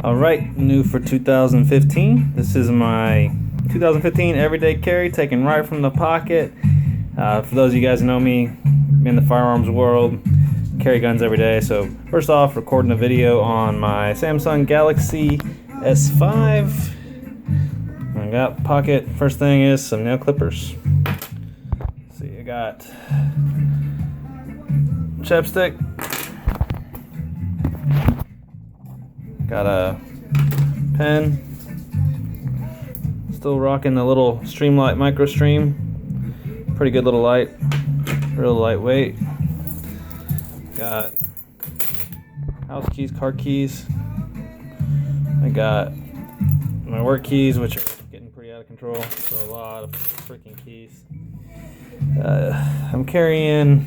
Alright, new for 2015. This is my 2015 everyday carry, taken right from the pocket. For those of you guys who know me, in the firearms world, carry guns every day. So first off, recording a video on my Samsung Galaxy S5. I got pocket. First thing is some nail clippers. Let's see, I got chapstick. Got a pen. Still rocking the little Streamlight Micro Stream. Pretty good little light. Real lightweight. Got house keys, car keys. I got my work keys, which are getting pretty out of control. So a lot of freaking keys. I'm carrying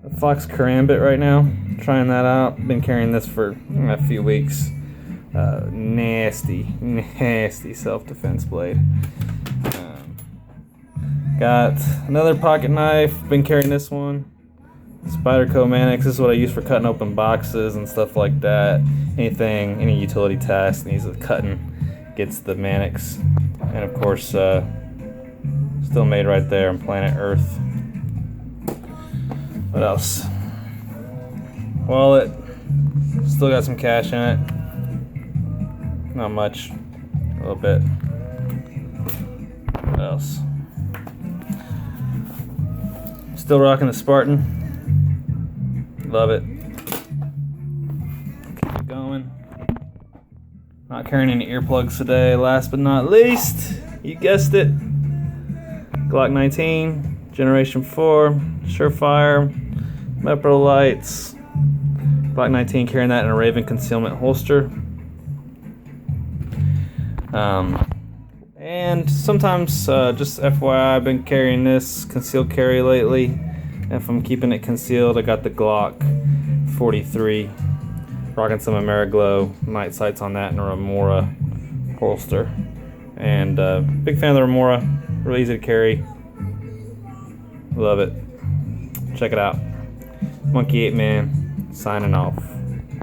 a Fox karambit right now. Trying that out. Been carrying this for a few weeks. Nasty self-defense blade. Got another pocket knife. Been carrying this one. Spyderco Mannix. This is what I use for cutting open boxes and stuff like that. Any utility task needs a cutting gets the Mannix. And of course, still made right there on planet Earth. What else? Wallet. Still got some cash in it. Not much. A little bit. What else? Still rocking the Spartan. Love it. Keep it going. Not carrying any earplugs today. Last but not least, you guessed it, Glock 19, Generation 4, Surefire, Mepro lights. Glock 19, carrying that in a Raven concealment holster. And sometimes, just FYI, I've been carrying this concealed carry lately. If I'm keeping it concealed, I got the Glock 43. Rocking some Ameriglow night sights on that and a Remora holster. And big fan of the Remora. Really easy to carry. Love it. Check it out. Monkey 8 Man signing off.